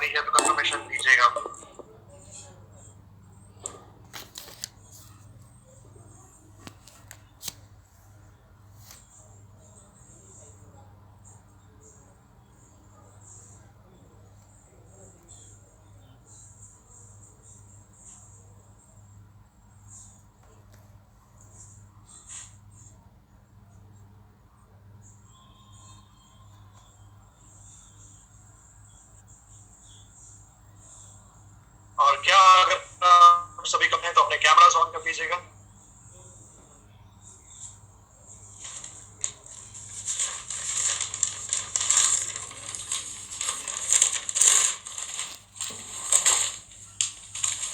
गई है तो कंफर्मेशन दीजिएगा। और क्या अगर सभी कम है तो अपने कैमरास ऑन कर दीजिएगा।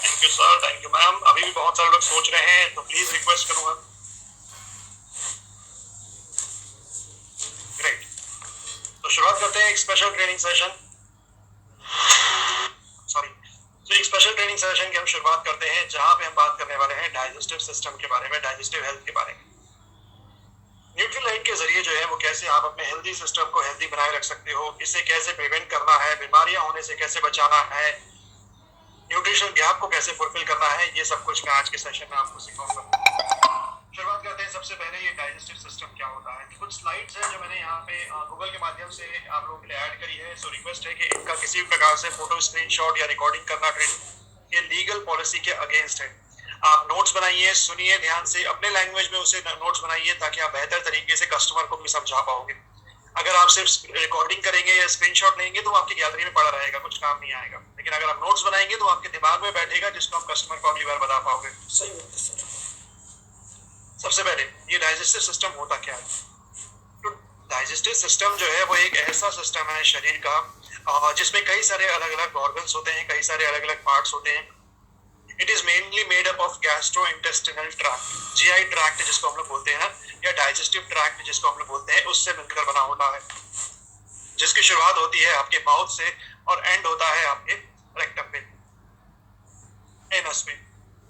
Thank you sir, thank you ma'am. अभी भी बहुत सारे लोग सोच रहे हैं तो प्लीज रिक्वेस्ट करूंगा। ग्रेट, तो शुरुआत करते हैं एक स्पेशल ट्रेनिंग सेशन। सॉरी, तो एक स्पेशल ट्रेनिंग सेशन की हम शुरुआत करते हैं जहां पे हम बात करने वाले हैं डाइजेस्टिव सिस्टम के बारे में, डाइजेस्टिव हेल्थ के बारे में। न्यूट्रीलाइट के जरिए जो है वो कैसे आप अपने हेल्दी सिस्टम को हेल्दी बनाए रख सकते हो, इसे कैसे प्रिवेंट करना है, बीमारियां होने से कैसे बचाना है, न्यूट्रिशन गैप को कैसे फुलफिल करना है, ये सब कुछ मैं आज के सेशन में आपको सिखाऊंगा। शुरुआत करते हैं। सबसे पहले ये डाइजेस्टिव सिस्टम क्या होता है। कुछ स्लाइड्स हैं जो मैंने यहाँ पे गूगल के माध्यम से आप लोगों के लिए ऐड करी है। सो रिक्वेस्ट है कि इनका किसी भी प्रकार से फोटो, स्क्रीनशॉट या रिकॉर्डिंग करना ये लीगल पॉलिसी के अगेंस्ट है। आप नोट्स बनाइए, सुनिए ध्यान से, अपने लैंग्वेज में उसे नोट्स बनाइए ताकि आप बेहतर तरीके से कस्टमर को भी समझा पाओगे। अगर आप सिर्फ रिकॉर्डिंग करेंगे या स्क्रीनशॉट लेंगे तो आपकी गैलरी में पड़ा रहेगा, कुछ काम नहीं आएगा। लेकिन अगर आप नोट्स बनाएंगे तो आपके दिमाग में बैठेगा, जिसको आप कस्टमर को अगली बार बता पाओगे। सही बात है सर। सबसे पहले ये डाइजेस्टिव सिस्टम होता क्या है। तो डाइजेस्टिव सिस्टम जो है वो एक ऐसा सिस्टम है शरीर का जिसमें कई सारे अलग अलग ऑर्गन्स होते हैं, कई सारे अलग अलग पार्ट्स होते हैं। It is mainly made up of gastrointestinal tract, GI tract जिसको हम लोग बोलते हैं, या डाइजेस्टिव ट्रैक्ट जिसको हम लोग बोलते हैं, उससे मिलकर बना होता है। जिसकी शुरुआत होती है आपके माउथ से और एंड होता है आपके रेक्टम पे, एनस में।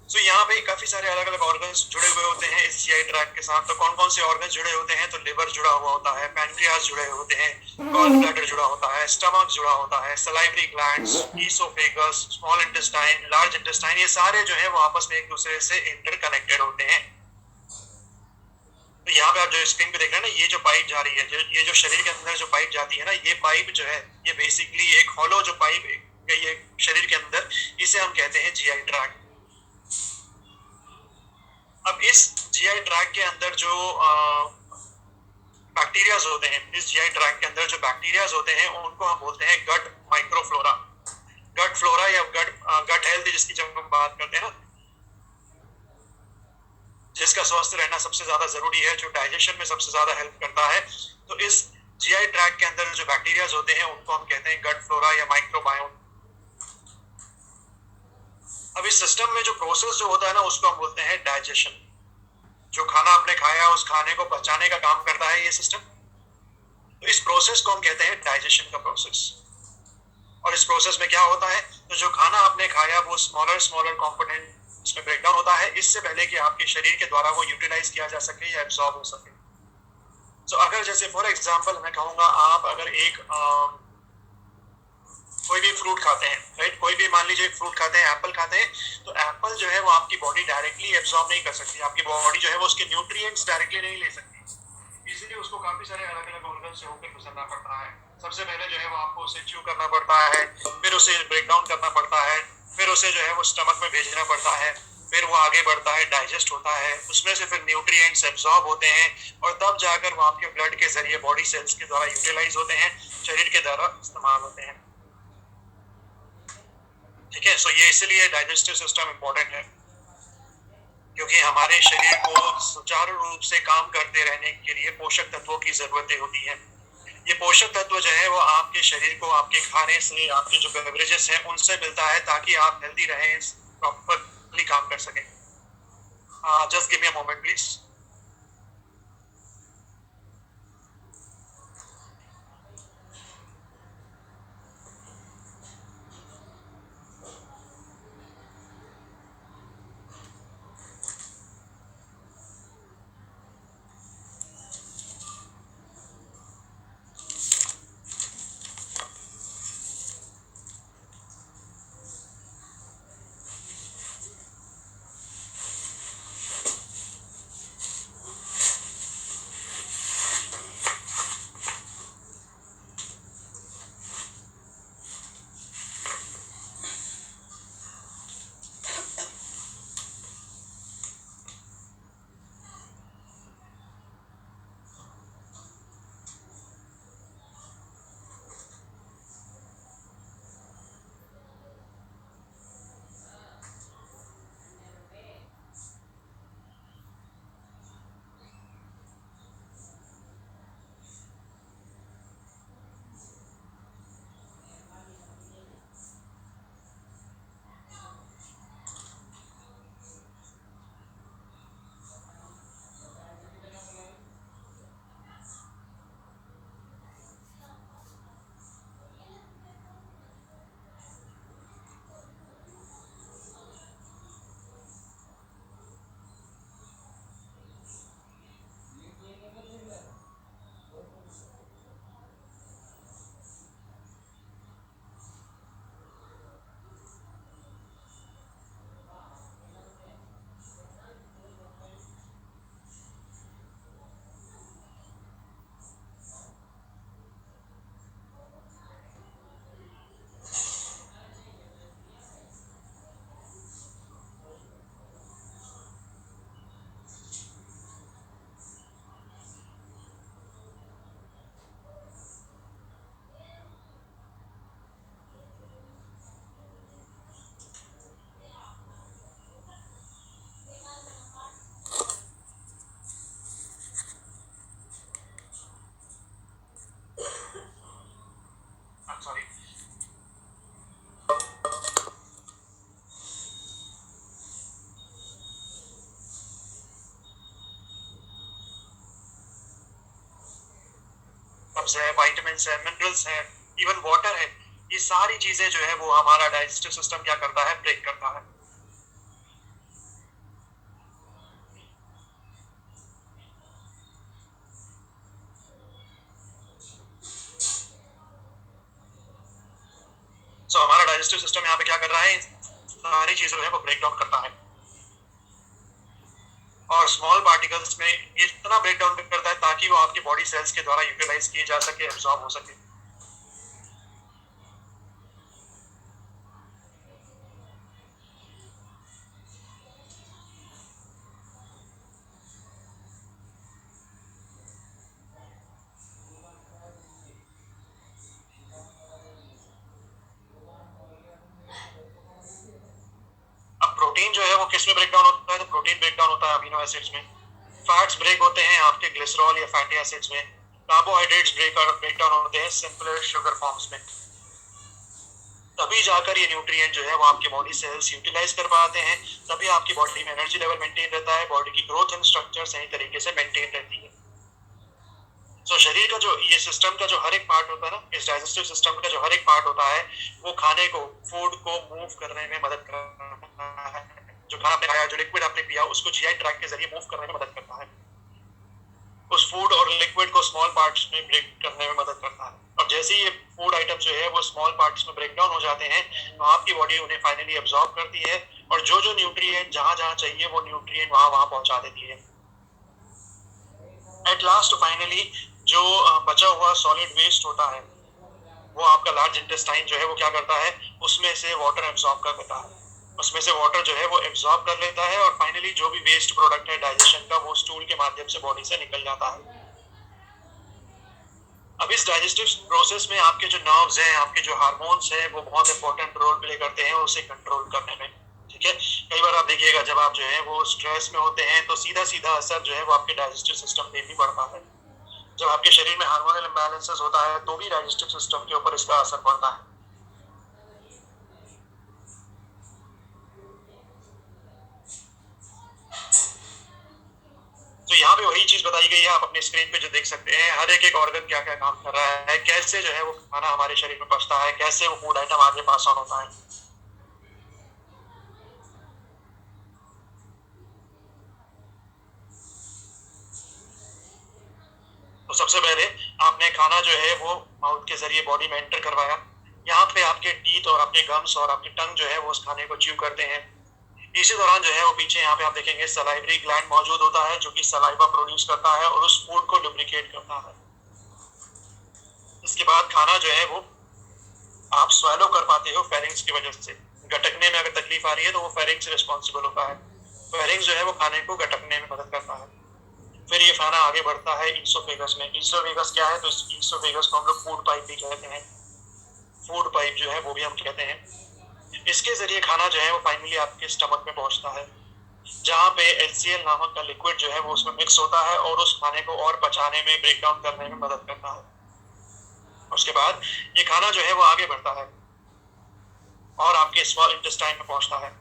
तो यहाँ पे काफी सारे अलग अलग ऑर्गन्स जुड़े हुए होते हैं इस जीआई ट्रैक्ट के साथ। तो कौन कौन से ऑर्गन्स जुड़े होते हैं, तो लिवर जुड़ा हुआ होता है, पैनक्रियास जुड़े होते हैं, गॉल ब्लैडर जुड़ा होता है, स्टमक जुड़ा होता है, salivary glands, oesophagus, small intestine, large intestine, ये सारे जो है वो आपस में एक दूसरे से इंटरकनेक्टेड होते हैं। तो यहाँ पे आप जो स्क्रीन पे देख रहे हैं ना, ये जो पाइप जा रही है, ये जो शरीर के अंदर जो पाइप जाती है ना, ये पाइप जो है ये बेसिकली एक हॉलो जो पाइप गई है शरीर के अंदर, इसे हम कहते हैं जीआई ट्रैक्ट। अब इस जीआई ट्रैक्ट के अंदर जो बैक्टीरियाज होते हैं, इस जीआई ट्रैक्ट के अंदर जो बैक्टीरियाज होते हैं उनको हम बोलते हैं गट माइक्रोफ्लोरा। गट फ्लोरा या गट हेल्थ जिसकी जब हम बात करते हैं ना, जिसका स्वस्थ रहना सबसे ज्यादा जरूरी है, जो डाइजेशन में सबसे ज्यादा हेल्प करता है, तो इस जीआई ट्रैक्ट के अंदर जो बैक्टीरियाज होते हैं उनको हम कहते हैं गट फ्लोरा या माइक्रोबायोम। अब इस सिस्टम में जो प्रोसेस जो होता है ना, उसको हम बोलते हैं डाइजेशन। जो खाना आपने खाया उस खाने को पचाने का काम करता है ये सिस्टम। तो इस प्रोसेस को हम कहते हैं डाइजेशन का प्रोसेस। और इस प्रोसेस में क्या होता है, तो जो खाना आपने खाया वो स्मॉलर स्मॉलर कंपोनेंट इसमें ब्रेकडाउन होता है, इससे पहले कि आपके शरीर के द्वारा वो यूटिलाइज किया जा सके या एब्सॉर्ब हो सके। तो अगर जैसे फॉर एग्जांपल मैं कहूंगा, आप अगर एक कोई भी फ्रूट खाते हैं, राइट, कोई भी मान लीजिए फ्रूट खाते हैं, एप्पल खाते हैं, तो एप्पल जो है वो आपकी बॉडी डायरेक्टली एब्सॉर्ब नहीं कर सकती, आपकी बॉडी जो है वो उसके न्यूट्रिएंट्स डायरेक्टली नहीं ले सकती, इसलिए उसको काफी सारे अलग अलग ऑर्गन से होकर गुजरना पड़ता है। सबसे पहले जो है वो आपको उसे च्यू करना पड़ता है, फिर उसे ब्रेक डाउन करना पड़ता है, फिर उसे जो है वो स्टमक में भेजना पड़ता है, फिर वो आगे बढ़ता है, डाइजेस्ट होता है, उसमें से फिर न्यूट्रिएंट्स एब्सॉर्ब होते हैं और तब जाकर वो आपके ब्लड के जरिए बॉडी सेल्स के द्वारा यूटिलाइज होते हैं, शरीर के द्वारा इस्तेमाल होते हैं। ठीक है, सो ये इसलिए डाइजेस्टिव सिस्टम इंपॉर्टेंट है क्योंकि हमारे शरीर को सुचारू रूप से काम करते रहने के लिए पोषक तत्वों की जरूरतें होती हैं। ये पोषक तत्व जो है वो आपके शरीर को आपके खाने से, आपके जो बेवरेजेस हैं उनसे मिलता है ताकि आप हेल्दी रहें, प्रॉपरली काम कर सकें। Just give me a moment please. Minerals है, वाइटामिन्स है, मिनरल्स है, इवन वाटर है, ये सारी चीजें जो है वो हमारा डाइजेस्टिव सिस्टम क्या करता है, ब्रेक करता है। हमारा डाइजेस्टिव सिस्टम यहाँ पे क्या कर रहा है, सारी चीजों है वो ब्रेक डाउन करता है, और स्मॉल पार्टिकल्स में इतना ब्रेक डाउन करता है ताकि वो आपके बॉडी सेल्स के द्वारा यूटिलाइज किए जा सके, एब्जॉर्ब हो सके। प्रोटीन जो है वो किस में ब्रेक डाउन होता है, तो प्रोटीन ब्रेक डाउन होता है अमीनो एसिड्स में, फैट्स ब्रेक होते हैं आपके ग्लिसरॉल या फैटी एसिड्स में, कार्बोहाइड्रेट्स ब्रेक डाउन होते हैं सिंपल शुगर फॉर्म्स में। तभी जाकर ये न्यूट्रिएंट जो है वो आपके बॉडी सेल्स यूटिलाइज कर पाते हैं, तभी आपकी बॉडी में एनर्जी लेवल मेंटेन रहता है, बॉडी की ग्रोथ एंड स्ट्रक्चर सही तरीके से मेंटेन रहती है। तो शरीर का जो ये सिस्टम का जो हर एक पार्ट होता है ना, इस डाइजेस्टिव सिस्टम का जो हर एक पार्ट होता है वो खाने को, फूड को मूव करने में मदद करता है। जो खाना आपने खाया, जो लिक्विड आपने पिया, उसको जीआई ट्रैक्ट के जरिए मूव करने में मदद करता है, उस फूड और लिक्विड को स्मॉल पार्ट्स में ब्रेक करने में मदद करता है। और जैसे ही ये फूड आइटम जो है वो स्मॉल पार्ट्स में ब्रेक डाउन हो जाते हैं तो आपकी बॉडी उन्हें फाइनली एब्जॉर्ब करती है, और जो जो न्यूट्रिएंट जहां जहां चाहिए वो न्यूट्रिएंट वहां वहां पहुंचा देती है। एट लास्ट फाइनली जो बचा हुआ सॉलिड वेस्ट होता है वो आपका लार्ज इंटेस्टाइन जो है वो क्या करता है, उसमें से वाटर एब्जॉर्ब कर लेता है, उसमें से वाटर जो है वो एब्जॉर्ब कर लेता है, और फाइनली जो भी वेस्ट प्रोडक्ट है डाइजेशन का वो स्टूल के माध्यम से बॉडी से निकल जाता है। अब इस डाइजेस्टिव प्रोसेस में आपके जो नर्व्स हैं, आपके जो हार्मोन्स हैं, वो बहुत इंपॉर्टेंट रोल प्ले करते हैं उसे कंट्रोल करने में। ठीक है, कई बार आप देखिएगा जब आप जो है वो स्ट्रेस में होते हैं तो सीधा सीधा असर जो है वो आपके डाइजेस्टिव सिस्टम पे भी पड़ता है। जब आपके शरीर में हार्मोनल इम्बैलेंसेस होता है तो भी डाइजेस्टिव सिस्टम के ऊपर इसका असर पड़ता है। तो यहाँ पे वही चीज बताई गई है, आप अपने स्क्रीन पे जो देख सकते हैं, हर एक ऑर्गन क्या क्या काम कर रहा है, कैसे जो है वो खाना हमारे शरीर में पचता है, कैसे वो फूड आइटम आगे पास ऑन होता है। तो सबसे पहले आपने खाना जो है वो माउथ के जरिए बॉडी में एंटर करवाया, यहाँ पे आपके टीथ और आपके गम्स और आपके टंग जो है वो उस खाने को च्यू करते हैं। इसी दौरान जो है वो पीछे यहाँ पे आप देखेंगे सलाइवरी ग्लैंड मौजूद होता है जो कि सलाइवा प्रोड्यूस करता है और उस फूड को लुब्रिकेट करता है। इसके बाद खाना जो है वो आप स्वेलो कर पाते हो फेरिंग्स की वजह से। गटकने में अगर तकलीफ आ रही है तो वो फेरिंग्स रिस्पॉन्सिबल होता है, फेरिंग्स जो है वो खाने को गटकने में मदद करता है। फिर ये खाना आगे बढ़ता है ईसोफेगस में। ईसोफेगस क्या है, तो ईसोफेगस को हम लोग फूड पाइप भी कहते हैं, फूड पाइप जो है वो भी हम कहते हैं। इसके जरिए खाना जो है वो फाइनली आपके स्टमक में पहुंचता है, जहाँ पे HCl नामक का लिक्विड जो है वो उसमें मिक्स होता है और उस खाने को और पचाने में, ब्रेक डाउन करने में मदद करता है। उसके बाद ये खाना जो है वो आगे बढ़ता है और आपके स्मॉल इंटेस्टाइन में पहुंचता है,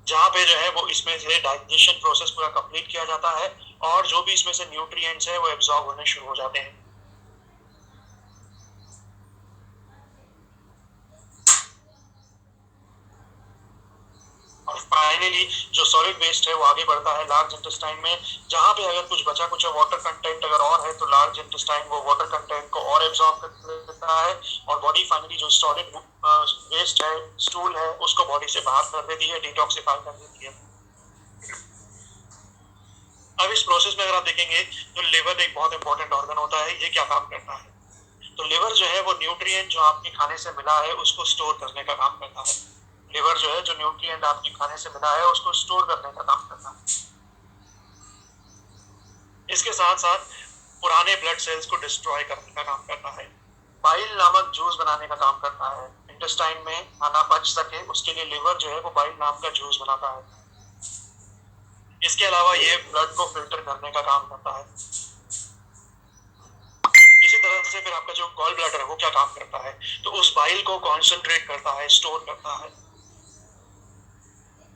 जहाँ पे जो है वो इसमें से डाइजेशन प्रोसेस पूरा कंप्लीट किया जाता है और जो भी इसमें से न्यूट्रिएंट्स हैं वो एब्जॉर्ब होने शुरू हो जाते हैं। और फाइनली जो सॉलिड वेस्ट है वो आगे बढ़ता है लार्ज इंटेस्टाइन में, जहाँ पे अगर कुछ बचा कुछ वाटर कंटेंट अगर और है तो लार्ज इंटेस्टाइन वो वाटर कंटेंट को और एब्जॉर्ब कर लेता है और बॉडी फाइनली जो सॉलिड वेस्ट है, स्टूल है, उसको बॉडी से बाहर कर देती है, डिटॉक्सिफाई कर देती है। अब इस प्रोसेस में अगर आप देखेंगे तो लिवर एक बहुत इंपॉर्टेंट ऑर्गन होता है, ये क्या काम करता है, तो लिवर जो है वो न्यूट्रिएंट जो आपके खाने से मिला है उसको स्टोर करने का काम करता है। लिवर जो है जो न्यूट्रिएंट आपके खाने से मिला है उसको स्टोर करने का काम करता है। इसके साथ साथ पुराने ब्लड सेल्स को डिस्ट्रॉय करने का काम करता है, बाइल नामक जूस बनाने का काम करता है। इंटेस्टाइन में खाना पच सके उसके लिए लिवर जो है वो बाइल नाम का जूस बनाता है। इसके अलावा ये ब्लड को फिल्टर करने का काम करता है। इसी तरह से फिर आपका जो गॉल ब्लैडर है वो क्या काम करता है, तो उस बाइल को कॉन्सेंट्रेट करता है, स्टोर करता है।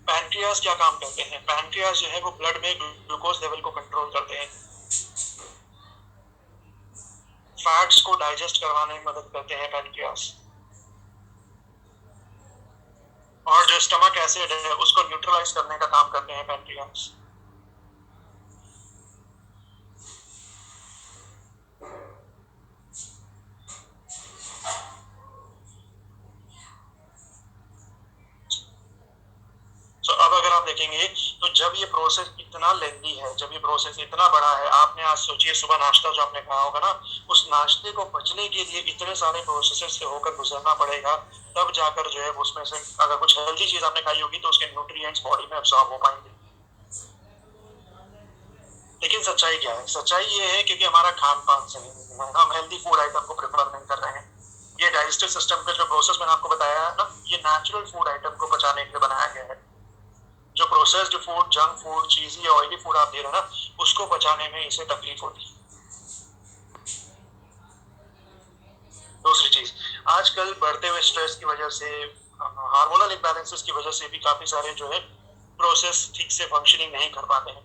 पैनक्रियास क्या काम करते हैं, पैनक्रियास जो है वो ब्लड में ग्लूकोज लेवल को कंट्रोल करते हैं। फैट्स को डाइजेस्ट करवाने में मदद करते हैं पैनक्रियास, और जो स्टमक एसिड है उसको न्यूट्रलाइज करने का काम करते हैं पैनक्रियास। अब अगर आप देखेंगे तो जब ये प्रोसेस इतना लेंदी है, जब ये प्रोसेस इतना बड़ा है, आपने आज सोचिए सुबह नाश्ता जो आपने खाया होगा ना, उस नाश्ते को पचने के लिए इतने सारे प्रोसेस से होकर गुजरना पड़ेगा, तब जाकर जो है उसमें से अगर कुछ हेल्दी चीज आपने खाई होगी तो उसके न्यूट्रिएंट्स बॉडी में अब्सॉर्ब हो पाएंगे। लेकिन सच्चाई क्या है? सच्चाई ये है क्योंकि हमारा खान पान सही नहीं है, हम हेल्दी फूड आइटम को प्रेफर नहीं कर रहे हैं। ये डाइजेस्टिव सिस्टम का जो प्रोसेस मैंने आपको बताया है ना, ये नेचुरल फूड आइटम को पचाने के लिए बनाया गया है। जो processed food, junk food, cheesy, oily food आप दे रहे हैं ना, उसको पचाने में इसे तकलीफ होती है। दूसरी चीज, आजकल बढ़ते हुए स्ट्रेस की वजह से, हार्मोनल इम्बैलेंसेस की वजह से भी काफी सारे जो है प्रोसेस ठीक से फंक्शनिंग नहीं कर पाते हैं।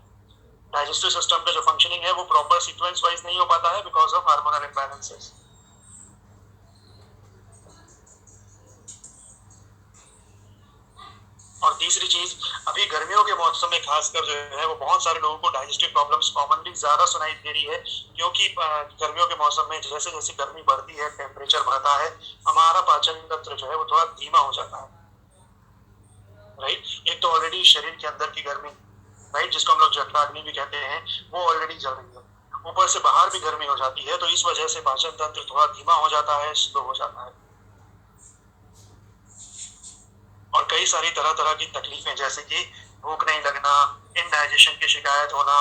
डाइजेस्टिव सिस्टम का जो फंक्शनिंग है वो प्रॉपर सीक्वेंस वाइज नहीं हो पाता है बिकॉज ऑफ हार्मोनल इम्बैलेंसेस। और तीसरी चीज, अभी गर्मियों के मौसम में खासकर जो है वो बहुत सारे लोगों को डाइजेस्टिव प्रॉब्लम्स कॉमनली ज्यादा सुनाई दे रही है, क्योंकि गर्मियों के मौसम में जैसे जैसे गर्मी बढ़ती है, टेम्परेचर बढ़ता है, हमारा पाचन तंत्र जो है वो थोड़ा धीमा हो जाता है। राइट, एक तो ऑलरेडी शरीर के अंदर की गर्मी, राइट, जिसको हम लोग जठराग्नि भी कहते हैं, वो ऑलरेडी जल रही है, ऊपर से बाहर भी गर्मी हो जाती है, तो इस वजह से पाचन तंत्र थोड़ा धीमा हो जाता है, स्लो हो जाता है, और कई सारी तरह तरह की तकलीफें जैसे कि भूख नहीं लगना, इनडाइजेशन की शिकायत होना,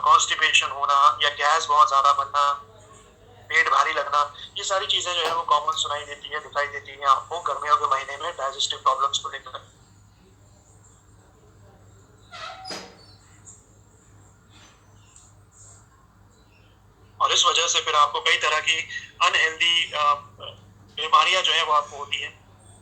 कॉन्स्टिपेशन होना, या गैस बहुत ज्यादा बनना, पेट भारी लगना, ये सारी चीजें जो है वो कॉमन सुनाई देती है, दिखाई देती है आपको गर्मियों के महीने में डाइजेस्टिव प्रॉब्लम्स को लेकर। और इस वजह से फिर आपको कई तरह की अनहेल्दी बीमारियां जो है वो आपको होती है।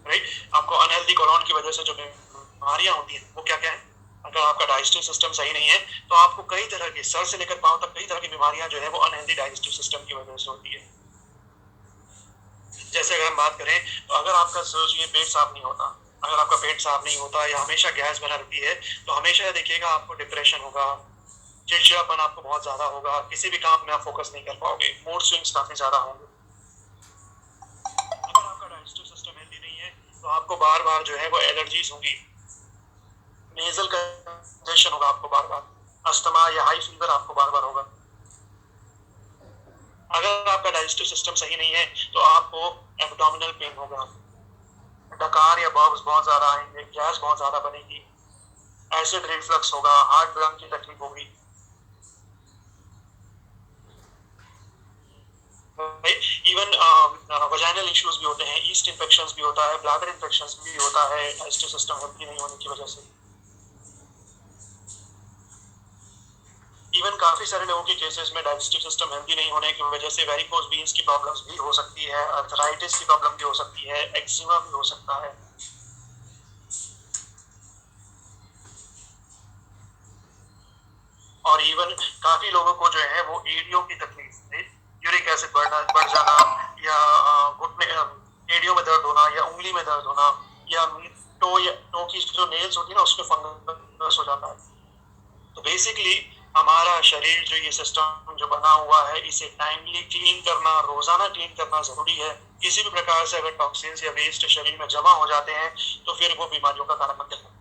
राइट, आपको अनहेल्दी कोलोन की वजह से जो बीमारियां होती है वो क्या क्या है? अगर आपका डाइजेस्टिव सिस्टम सही नहीं है तो आपको कई तरह की, सर से लेकर पांव तक कई तरह की बीमारियां जो है वो अनहेल्दी डाइजेस्टिव सिस्टम की वजह से होती है। जैसे अगर हम बात करें तो अगर आपका सोचिए पेट साफ नहीं होता, अगर आपका पेट साफ नहीं होता या हमेशा गैस बना रहती है, तो हमेशा देखिएगा आपको डिप्रेशन होगा, चिड़चिड़ापन आपको बहुत ज्यादा होगा, किसी भी काम में आप फोकस नहीं कर पाओगे, मूड स्विंग्स काफी ज्यादा होंगे। अगर आपका डाइजेस्टिव सिस्टम हेल्दी नहीं है तो आपको बार बार जो है वो एलर्जीज होंगी, नेजल कंजेशन होगा आपको बार बार, अस्थमा या हाई फीवर आपको बार बार होगा। अगर आपका डाइजेस्टिव सिस्टम सही नहीं है तो आपको एब्डोमिनल पेन होगा, डकार या बर्ब्स बहुत ज्यादा आएंगे, गैस बहुत ज्यादा बनेगी, एसिड रिफ्लक्स होगा, हार्ट ब्लम की तकलीफ होगी। इवन वजाइनल इश्यूज भी होते हैं, ईस्ट इन्फेक्शंस भी होता है, ब्लैडर इन्फेक्शंस भी होता है डाइजेस्टिव सिस्टम हेल्दी नहीं होने की वजह से। इवन काफी सारे लोगों के केसेस में डाइजेस्टिव सिस्टम हेल्दी नहीं होने की वजह से वेरिकोज वेन्स की प्रॉब्लम्स भी हो सकती है, आर्थराइटिस की प्रॉब्लम भी हो सकती है, एक्जिमा भी हो सकता है। और इवन काफी लोगों को जो है वो एडियो की तकलीफ, यूरिक एसिड बढ़ जाना, या घुटने एडियो में दर्द होना, या उंगली में दर्द होना, या टो की जो नेल्स होती है ना उसमें फंगस हो जाता है। तो बेसिकली हमारा शरीर जो ये सिस्टम जो बना हुआ है, इसे टाइमली क्लीन करना, रोजाना क्लीन करना जरूरी है। किसी भी प्रकार से अगर टॉक्सिन्स या वेस्ट शरीर में जमा हो जाते हैं तो फिर वो बीमारियों का कारण बनते हैं।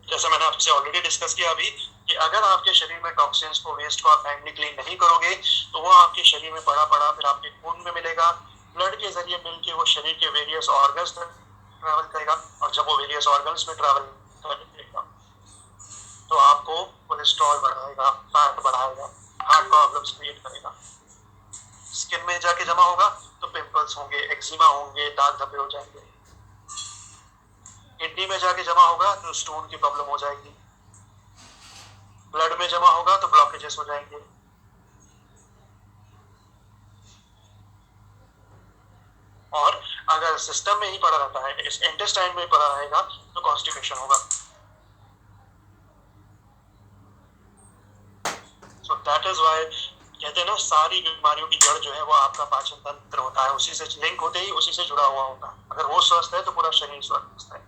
जैसा मैंने आपसे ऑलरेडी डिस्कस किया अभी कि अगर आपके शरीर में टॉक्सिन्स को, वेस्ट को आप टाइमली क्लीन नहीं करोगे तो वो आपके शरीर में पड़ा पड़ा फिर आपके खून में मिलेगा, ब्लड के जरिए मिलके वो शरीर के वेरियस ऑर्गन्स में ट्रैवल करेगा, और जब वो वेरियस ऑर्गन्स में ट्रैवल करेगा तो आपको कोलेस्ट्रॉल बढ़ाएगा, फैट बढ़ाएगा, हार्ट प्रॉब्लम्स क्रिएट करेगा, स्किन में जाके जमा होगा तो पिंपल्स होंगे, एक्जिमा होंगे, दाग धब्बे हो जाएंगे, किडनी में जाके जमा होगा तो स्टोन की प्रॉब्लम हो जाएगी, ब्लड में जमा होगा तो ब्लॉकेजेस हो जाएंगे, और अगर सिस्टम में ही पड़ा रहता है, इस इंटेस्टाइन में पड़ा रहेगा तो कॉन्स्टिपेशन होगा। सो दैट इज व्हाई कहते हैं ना, सारी बीमारियों की जड़ जो है वो आपका पाचन तंत्र होता है, उसी से लिंक होते ही उसी से जुड़ा हुआ होता है। अगर वो स्वस्थ है तो पूरा शरीर स्वस्थ है।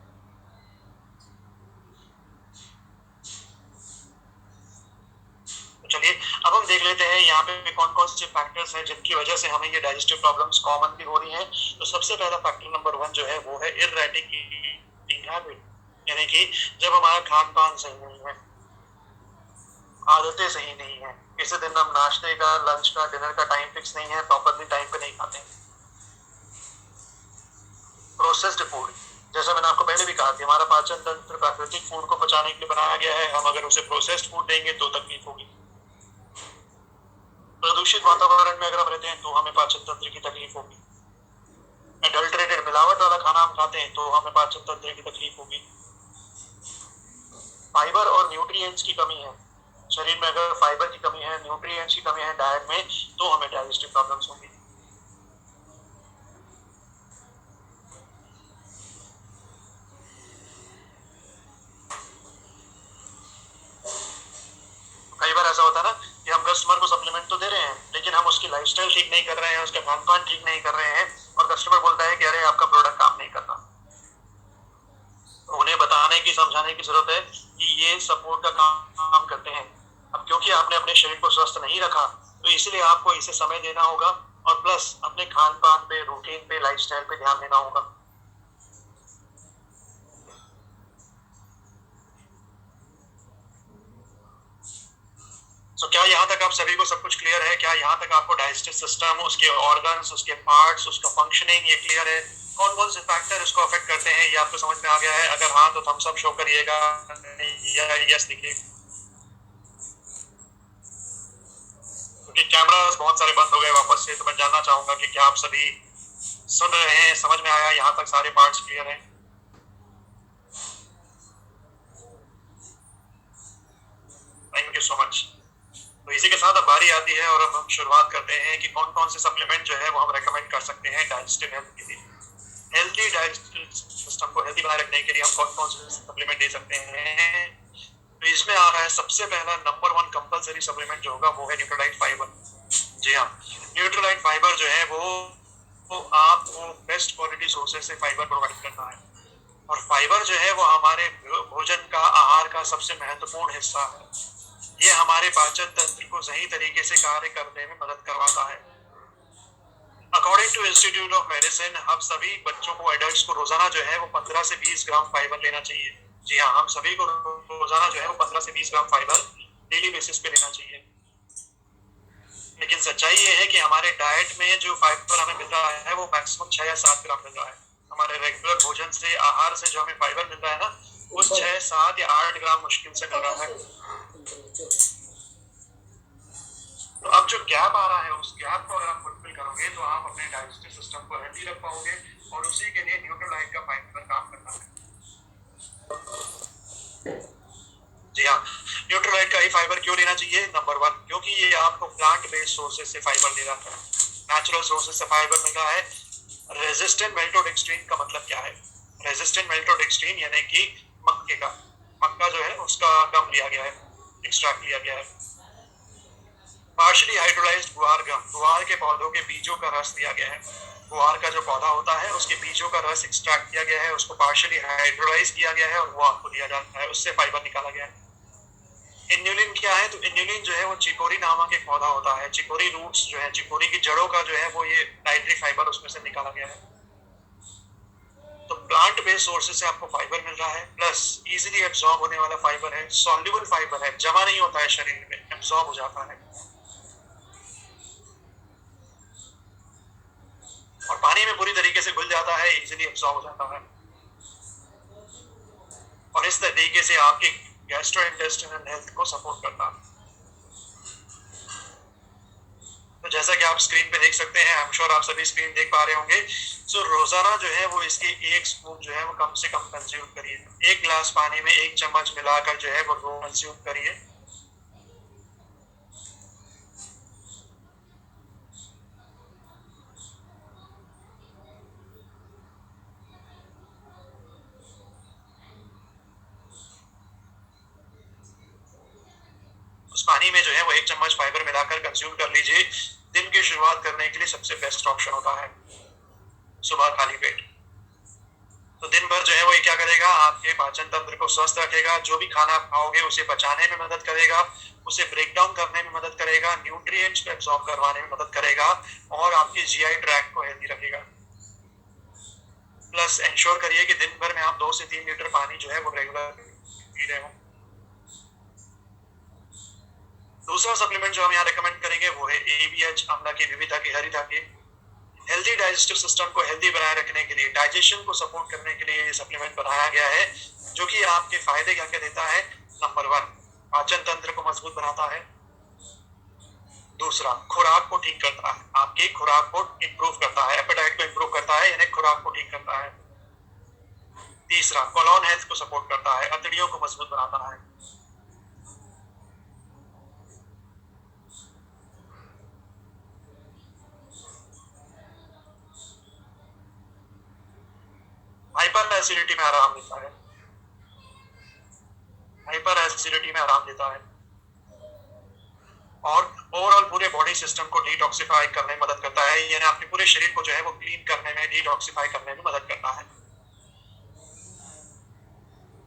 तो चलिए अब हम देख लेते हैं यहाँ पे कौन कौन से फैक्टर्स हैं जिनकी वजह से हमें ये डाइजेस्टिव प्रॉब्लम्स कॉमन भी हो रही हैं। तो सबसे पहला फैक्टर नंबर 1 जो है वो है इररेटिक ईटिंग हैबिट, यानी कि जब हमारा खान पान सही नहीं है, आदतें सही नहीं है, किसी दिन हम नाश्ते का, लंच का, डिनर का टाइम फिक्स नहीं है, प्रॉपरली टाइम पे नहीं खाते। प्रोसेस्ड फूड, जैसा मैंने आपको पहले भी कहा कि हमारा पाचन तंत्र प्राकृतिक फूड को पचाने के लिए बनाया गया है, हम अगर उसे प्रोसेस्ड फूड देंगे तो तकलीफ होगी। प्रदूषित वातावरण में अगर हम रहते हैं तो हमें पाचन तंत्र की तकलीफ होगी। एडल्ट्रेटेड, मिलावट वाला खाना हम खाते हैं तो हमें पाचन तंत्र की तकलीफ होगी। फाइबर और न्यूट्रिएंट्स की कमी है शरीर में, अगर फाइबर की कमी है, न्यूट्रिएंट्स की कमी है डाइट में, तो हमें डाइजेस्टिव प्रॉब्लम्स होंगी। कई बार ऐसा होता है ना कि हम कस्टमर को सप्लीमेंट तो दे रहे हैं लेकिन हम उसकी लाइफस्टाइल ठीक नहीं कर रहे हैं, उसका खान पान ठीक नहीं कर रहे हैं, और कस्टमर बोलता है कि अरे आपका प्रोडक्ट काम नहीं कर रहा। तो उन्हें बताने की, समझाने की जरूरत है कि ये सपोर्ट का काम करते हैं। अब क्योंकि आपने अपने शरीर को स्वस्थ नहीं रखा तो इसलिए आपको इसे समय देना होगा, और प्लस अपने खान पान पे, रूटीन पे, लाइफस्टाइल पे ध्यान देना होगा। क्या यहाँ तक आप सभी को सब कुछ क्लियर है? क्या यहाँ तक आपको डाइजेस्टिव सिस्टम, उसके ऑर्गन्स, उसके पार्ट्स, उसका फंक्शनिंग ये क्लियर है? कौन कौन से फैक्टर इसको अफेक्ट करते हैं ये आपको समझ में आ गया है? अगर हाँ तो थम्स अप शो करिएगा या यस लिखिए, क्योंकि कैमरास बहुत सारे बंद हो गए वापस से। तो मैं जानना चाहूंगा कि क्या आप सभी सुन रहे हैं, समझ में आया, यहाँ तक सारे पार्ट्स क्लियर हैं? Thank you so much. तो इसी के साथ अब बारी आती है और अब हम शुरुआत करते हैं कि कौन कौन से सप्लीमेंट जो है वो हम रेकमेंड कर सकते हैं डाइजेस्टिव हेल्थ के लिए। हेल्दी डाइजेस्टिव सिस्टम को हेल्दी बनाए रखने के लिए हम कौन कौन से सप्लीमेंट दे सकते हैं? तो इसमें आ रहा है सबसे पहला नंबर 1 कंपलसरी सप्लीमेंट जो होगा वो है न्यूट्रोलाइट फाइबर। जी हाँ, न्यूट्रोलाइट फाइबर जो है वो आपको बेस्ट क्वालिटी सोर्सेज से फाइबर प्रोवाइड करना है। और फाइबर जो है वो हमारे भोजन का, आहार का सबसे महत्वपूर्ण हिस्सा है। ये हमारे पाचन तंत्र को सही तरीके से कार्य करने में मदद करवाता है। According to institute of medicine, हम सभी बच्चों को, एडल्ट्स को रोजाना जो है वो 15 से 20 ग्राम फाइबर लेना चाहिए। जी हाँ, हम सभी को रोजाना जो है वो 15 से 20 ग्राम फाइबर डेली बेसिस पे लेना चाहिए। लेकिन सच्चाई ये है कि हमारे डाइट में जो फाइबर हमें मिल रहा है वो मैक्सिमम 6 या 7 ग्राम मिल रहा है। हमारे रेगुलर भोजन से, आहार से जो हमें फाइबर मिल रहा है ना, उस 6, 7 या 8 ग्राम मुश्किल से मिल रहा है। तो अब जो गैप आ रहा है, उस गैप को अगर आप फुलफिल करोगे तो आप अपने डाइजेस्टिव सिस्टम को हेल्दी रख पाओगे, और उसी के लिए न्यूट्रोलाइट का फाइबर काम करता है। जी हाँ, न्यूट्रोलाइट का ही फाइबर क्यों लेना चाहिए? नंबर 1, क्योंकि ये आपको प्लांट बेस्ड सोर्सेज से फाइबर दे रहा है, नेचुरल सोर्सेज से फाइबर मिल रहा है। रेजिस्टेंट मेल्टोडेक्स्ट्रीन का मतलब क्या है? रेजिस्टेंट मेल्टोडेक्स्ट्रीन यानी कि मक्के का, मक्का जो है उसका गम लिया गया है, एक्सट्रैक्ट लिया गया है। पार्शियली हाइड्रोलाइज्ड गुआर गम, गुआर के पौधों के बीजों का रस दिया गया है। गुआर का जो पौधा होता है उसके बीजों का रस एक्सट्रैक्ट किया गया है, उसको पार्शियली हाइड्रोलाइज किया गया है और वो आपको दिया जाता है, उससे फाइबर निकाला गया है। इन्युलिन क्या है? तो इन्युलिन जो है वो चिकोरी नामक एक पौधा होता है, चिकोरी रूट्स जो है, चिकोरी की जड़ों का जो है वो ये डाइटरी फाइबर उसमें से निकाला गया है। तो प्लांट बेस्ड सोर्सेज से आपको फाइबर मिल रहा है, प्लस इजीली एब्जॉर्ब होने वाला फाइबर है, सॉल्युबल फाइबर है, जमा नहीं होता है शरीर में, एब्जॉर्ब हो जाता है और पानी में पूरी तरीके से घुल जाता है, इजीली एब्जॉर्ब हो जाता है, और इस तरीके से आपके गैस्ट्रोइंटेस्टाइनल हेल्थ को सपोर्ट करता है। तो जैसा कि आप स्क्रीन पे देख सकते हैं, आई एम श्योर आप सभी स्क्रीन देख पा रहे होंगे। सो रोजाना जो है वो इसके 1 स्पून जो है वो कम से कम कंज्यूम करिए। 1 गिलास पानी में 1 चम्मच मिलाकर जो है वो रोज कंज्यूम करिए। उस पानी पानी में जो है वो 1 चम्मच फाइबर मिलाकर कंज्यूम कर लीजिए। दिन की शुरुआत करने के लिए सबसे बेस्ट ऑप्शन होता है सुबह खाली पेट। तो दिन भर जो है वो ये क्या करेगा, आपके पाचन तंत्र को स्वस्थ रखेगा, जो भी खाना खाओगे उसे पचाने में मदद करेगा, उसे ब्रेक डाउन करने में मदद करेगा, न्यूट्रिएंट्स को एब्जॉर्ब करवाने में मदद करेगा और आपके जीआई ट्रैक्ट को हेल्दी रखेगा। प्लस इंश्योर करिए कि दिन भर में आप 2 से 3 लीटर पानी जो है वो रेगुलर पी रहे हो। दूसरा सप्लीमेंट जो हम यहाँ रेकमेंड करेंगे वो है ABH, आंवला की विविधता की हरिता की। हेल्दी डाइजेस्टिव सिस्टम को हेल्दी बनाए रखने के लिए, डाइजेशन को सपोर्ट करने के लिए ये सप्लीमेंट बनाया गया है, जो कि आपके फायदे क्या क्या देता है। नंबर 1, पाचन तंत्र को मजबूत बनाता है। दूसरा, खुराक को ठीक करता है, आपकी खुराक को इंप्रूव करता है, एपेटाइट को इंप्रूव करता है, यानी खुराक को ठीक करता है। तीसरा, कोलोन हेल्थ को सपोर्ट करता है, अतड़ियों को मजबूत बनाता है। हाइपर एसिडिटी में आराम देता है, हाइपर एसिडिटी में आराम देता है और ओवरऑल पूरे बॉडी सिस्टम को डिटॉक्सिफाई करने में मदद करता है, यानी आपके पूरे शरीर को जो है वो क्लीन करने में, डिटॉक्सिफाई करने में मदद करता है।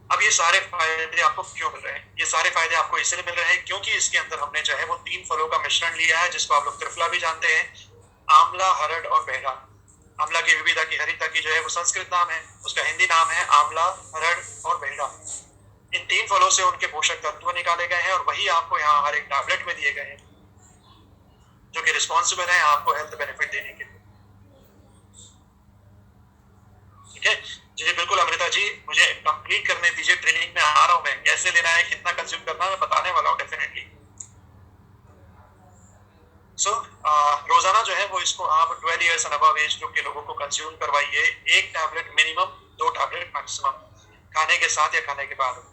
अब ये सारे फायदे आपको क्यों मिल रहे हैं? ये सारे फायदे आपको इसलिए मिल रहे हैं क्योंकि इसके अंदर हमने जो है वो 3 फलों का मिश्रण लिया है, जिसको आप लोग त्रिफला भी जानते हैं, आंवला, हरड़ और बेहड़ा। आंवला की विविधता की हरिता की जो है वो संस्कृत नाम है, उसका हिंदी नाम है आंवला, हरड़ और बेहड़ा। इन 3 फलों से उनके पोषक तत्व निकाले गए हैं और वही आपको यहाँ हर एक टैबलेट में दिए गए हैं, जो कि रिस्पॉन्सिबल है आपको हेल्थ बेनिफिट देने के लिए। ठीक है जी, बिल्कुल अमृता जी, मुझे कंप्लीट करने दीजिए, ट्रेनिंग में आ रहा हूँ मैं, कैसे लेना है, कितना कंज्यूम करना है, मैं बताने वाला हूँ डेफिनेटली। सो रोजाना जो है वो इसको आप 12 years and above age group के लोगों को कंज्यूम करवाइए। 1 टैबलेट मिनिमम, 2 टैबलेट मैक्सिमम, खाने के साथ या खाने के बाद।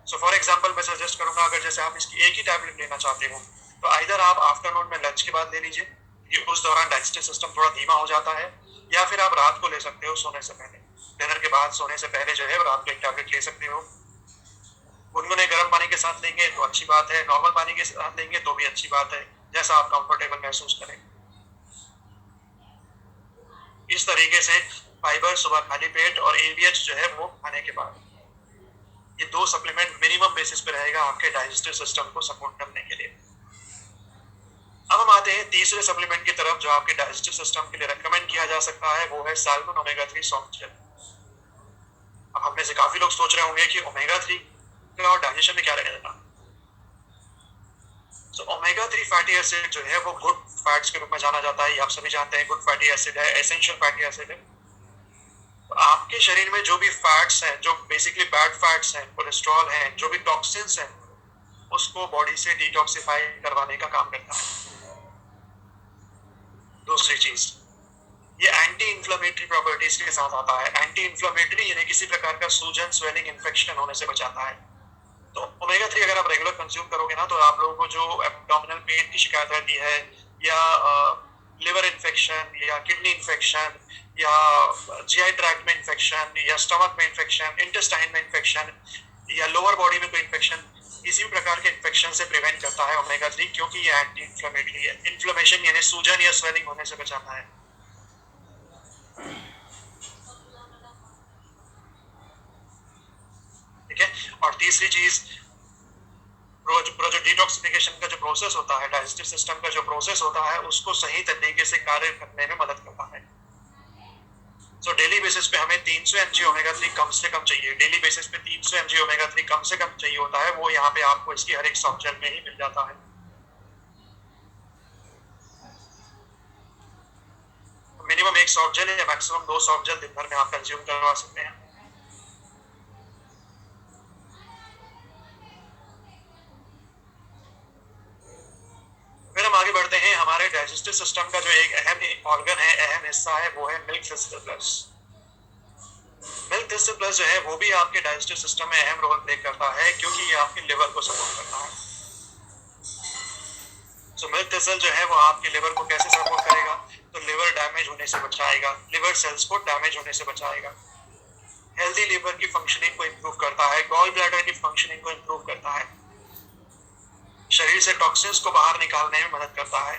सो फॉर एग्जांपल मैं सजेस्ट करूंगा, अगर जैसे आप इसकी एक ही टैबलेट लेना चाहते हो तो आइदर आप आफ्टरनून में लंच के बाद ले लीजिए, कि उस दौरान डाइजेस्टिव सिस्टम थोड़ा धीमा हो जाता है, या फिर आप रात को ले सकते हो सोने से पहले, डिनर के बाद सोने से पहले जो है रात को 1 टैबलेट ले सकते हो। गुनगुने गर्म पानी के साथ लेंगे तो अच्छी बात है, नॉर्मल पानी के साथ लेंगे तो भी अच्छी बात है, जैसा आप कंफर्टेबल महसूस करें। इस तरीके से फाइबर सुबह खाली पेट और ABH जो है वो खाने के बाद, ये 2 सप्लीमेंट मिनिमम बेसिस पे रहेगा आपके डाइजेस्टिव सिस्टम को सपोर्ट करने के लिए। अब हम आते हैं तीसरे सप्लीमेंट की तरफ, जो आपके डाइजेस्टिव सिस्टम के लिए रेकमेंड किया जा सकता है, वो है सैल्मन ओमेगा 3 सॉफ्ट जेल। अब हम में से काफी लोग सोच रहे होंगे कि ओमेगा 3 का और डाइजेशन में क्या रहेगा। तो ओमेगा 3 फैटी एसिड जो है वो गुड फैट्स के रूप में जाना जाता है, ये आप सभी जानते हैं, गुड फैटी एसिड है, एसेंशियल फैटी एसिड है। तो आपके शरीर में जो भी फैट्स हैं, जो बेसिकली बैड फैट्स हैं, कोलेस्ट्रॉल हैं, जो भी टॉक्सिन्स हैं, उसको बॉडी से डिटॉक्सिफाई करवाने का काम करता है। दूसरी चीज, ये एंटी इंफ्लेमेटरी प्रॉपर्टीज के साथ आता है। एंटी इंफ्लेमेटरी यानी किसी प्रकार का सूजन, स्वेलिंग, इन्फेक्शन होने से बचाता है। तो ओमेगा 3 अगर आप रेगुलर कंज्यूम करोगे ना, तो आप लोगों को जो एब्डोमिनल पेन की शिकायत रहती है, या लिवर इन्फेक्शन, या किडनी इन्फेक्शन, या जीआई ट्रैक्ट में इन्फेक्शन, या स्टमक में इन्फेक्शन, इंटेस्टाइन में इन्फेक्शन, या लोअर बॉडी में कोई इन्फेक्शन, किसी भी प्रकार के इन्फेक्शन से प्रिवेंट करता है ओमेगा 3, क्योंकि ये एंटी इन्फ्लेमेटरी है। इन्फ्लेमेशन यानी सूजन या स्वेलिंग होने से बचाता है। ठीक है, और तीसरी चीज, जो डिटॉक्सिफिकेशन का जो प्रोसेस होता है, डाइजेस्टिव सिस्टम का जो प्रोसेस होता है, उसको सही तरीके से कार्य करने में मदद करता है। सो डेली बेसिस पे हमें 300 mg ओमेगा 3 कम से कम चाहिए, डेली बेसिस पे 300 mg ओमेगा 3 कम से कम चाहिए होता है, वो यहाँ पे आपको इसकी हर एक सॉफ्ट जेल में ही मिल जाता है। मिनिमम 1 सॉफ्ट जेल या मैक्सिमम 2 सॉफ्ट जेल दिन भर में आप कंज्यूम करवा सकते हैं। फिर हम आगे बढ़ते हैं, हमारे डाइजेस्टिव सिस्टम का जो एक अहम ऑर्गन है, अहम हिस्सा है, वो है मिल्क थिस्टिल प्लस। मिल्क थिस्टिल प्लस जो है वो भी आपके डाइजेस्टिव सिस्टम में अहम रोल प्ले करता है, क्योंकि ये आपके लिवर को सपोर्ट करता है। सो मिल्क थिस्टिल जो है वो आपके लिवर को कैसे सपोर्ट करेगा, तो लिवर डैमेज होने से बचाएगा, लिवर सेल्स को डैमेज होने से बचाएगा, हेल्दी लिवर की फंक्शनिंग को इंप्रूव करता है, गॉल ब्लैडर की फंक्शनिंग को इंप्रूव करता है। शरीर से टॉक्सिन्स को बाहर निकालने में मदद करता है,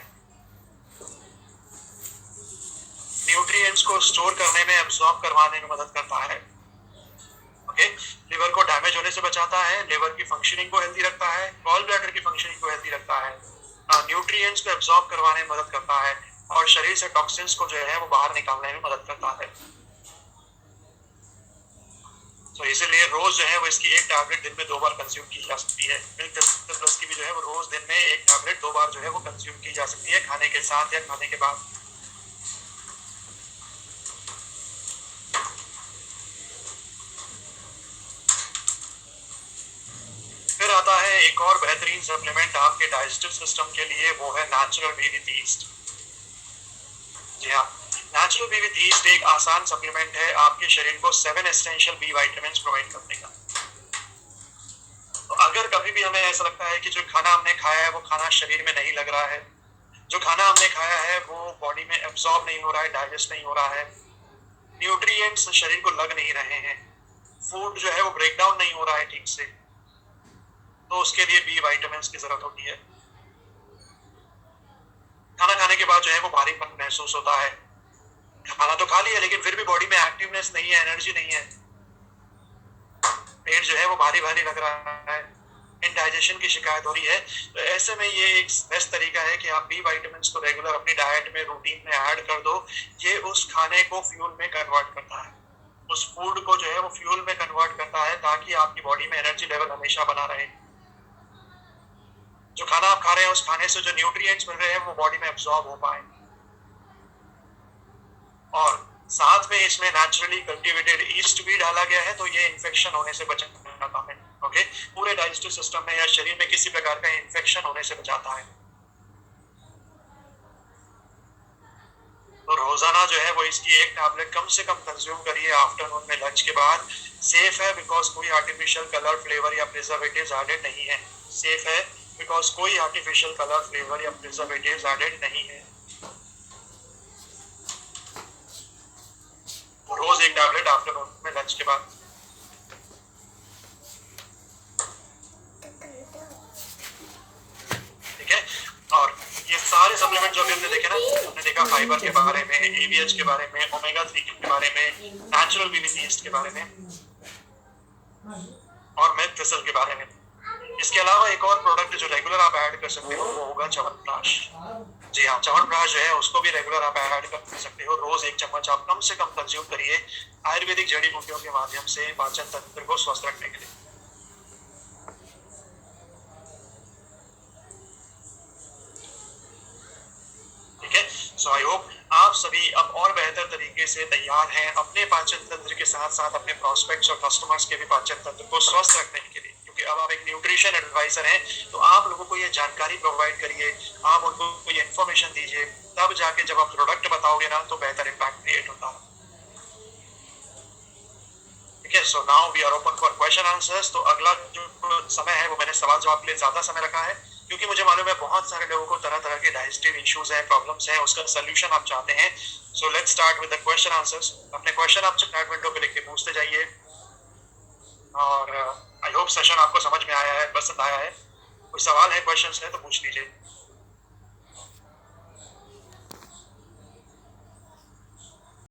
न्यूट्रिएंट्स को स्टोर करने में, एब्सॉर्ब करवाने में मदद करता है। ओके, लिवर को डैमेज होने से बचाता है, लिवर की फंक्शनिंग को हेल्दी रखता है, गॉल ब्लैडर की फंक्शनिंग को हेल्दी रखता है, न्यूट्रिएंट्स को एब्सॉर्ब करवाने में मदद करता है और शरीर से टॉक्सिन्स को जो है वो बाहर निकालने में मदद करता है। तो इसीलिए रोज जो है वो इसकी एक टैबलेट दिन में 2 बार कंज्यूम की जा सकती है। मिल्क प्लस की भी जो है वो रोज दिन में एक टैबलेट 2 बार जो है वो कंज्यूम की जा सकती है, खाने के साथ या खाने के बाद। फिर आता है एक और बेहतरीन सप्लीमेंट आपके डाइजेस्टिव सिस्टम के लिए, वो है नेचुरल बी विद ईस्ट। जी हाँ, नेचुरल बी विद ईस्ट एक आसान सप्लीमेंट है आपके शरीर को 7 एसेंशियल बी विटामिन्स प्रोवाइड करने का। तो अगर कभी भी हमें ऐसा लगता है कि जो खाना हमने खाया है वो खाना शरीर में नहीं लग रहा है, जो खाना हमने खाया है वो बॉडी में एब्सॉर्ब नहीं हो रहा है, डाइजेस्ट नहीं हो रहा है, न्यूट्रिएंट्स शरीर को लग नहीं रहे हैं, फूड जो है वो ब्रेक डाउन नहीं हो रहा है ठीक से, तो उसके लिए बी विटामिन्स की जरूरत होती है। खाना खाने के बाद जो है वो भारीपन महसूस होता है, खाना तो खा लिया लेकिन फिर भी बॉडी में एक्टिवनेस नहीं है, एनर्जी नहीं है, पेट जो है वो भारी भारी लग रहा है, इनडाइजेशन की शिकायत हो रही है। तो ऐसे में ये एक बेस्ट तरीका है कि आप बी विटामिन्स को रेगुलर अपनी डाइट में, रूटीन में ऐड कर दो। ये उस खाने को फ्यूल में कन्वर्ट करता है, उस फूड को जो है वो फ्यूल में कन्वर्ट करता है ताकि आपकी बॉडी में एनर्जी लेवल हमेशा बना रहे। जो खाना आप खा रहे हैं उस खाने से जो न्यूट्रिएंट्स मिल रहे हैं वो बॉडी में एब्सॉर्ब हो पाए, और साथ में इसमें नेचुरली कल्टीवेटेड ईस्ट भी डाला गया है, तो ये इन्फेक्शन होने से बचाता है। ओके, पूरे डाइजेस्टिव सिस्टम में या शरीर में किसी प्रकार का इन्फेक्शन होने से बचाता है। तो रोजाना जो है वो इसकी एक टैबलेट कम से कम कंज्यूम करिए आफ्टरनून में, लंच के बाद। सेफ है बिकॉज कोई आर्टिफिशियल कलर, फ्लेवर या प्रिजर्वेटिव्स एडेड नहीं है। सेफ है बिकॉज कोई आर्टिफिशियल कलर, फ्लेवर या प्रिजर्वेटिव्स एडेड नहीं है। रोज एक टैबलेट आफ्टरनून में, लंच के बाद। ठीक है, और ये सारे सप्लीमेंट जो भी हमने देखे ना, हमने देखा फाइबर के बारे में, एबीएच के बारे में, ओमेगा 3 के बारे में, नेचुरल बी विद ईस्ट के बारे में और मिल्क थिसल के बारे में। इसके अलावा एक और प्रोडक्ट जो रेगुलर आप ऐड कर सकते हो वो होगा च्यवनप्राश। जी हाँ, च्यवनप्राश जो है उसको भी रेगुलर आप ऐड कर सकते हो। रोज 1 चम्मच आप कम से कम कंज्यूम करिए आयुर्वेदिक जड़ी बूटियों के माध्यम से पाचन तंत्र को स्वस्थ रखने के लिए। ठीक है, सो आई होप आप सभी अब और बेहतर तरीके से तैयार हैं अपने पाचन तंत्र के साथ साथ अपने प्रोस्पेक्ट्स और कस्टमर्स के भी पाचन तंत्र को स्वस्थ रखने के लिए, क्योंकि अब आप एक न्यूट्रिशन एडवाइजर हैं, तो आप लोगों को ये जानकारी प्रोवाइड करिए, आप उनको ये इन्फॉर्मेशन दीजिए, तब जाके जब आप प्रोडक्ट बताओगे ना तो बेहतर इम्पैक्ट क्रिएट होता है। ठीक है, so now we are open for question answers. तो अगला जो समय है वो मैंने सवाल जवाब के लिए ज्यादा समय रखा है, क्योंकि मुझे मालूम है बहुत सारे लोगों को तरह तरह के डाइजेस्टिव इश्यूज हैं, प्रॉब्लम्स हैं, उसका सोल्यूशन आप चाहते हैं। So let's start with the question answers. अपने क्वेश्चन आप चैट विंडो पे लिख के पूछते जाइए, और आई होप सेशन आपको समझ में आया है, पसंद आया है। कोई सवाल है, क्वेश्चन है तो पूछ लीजिए।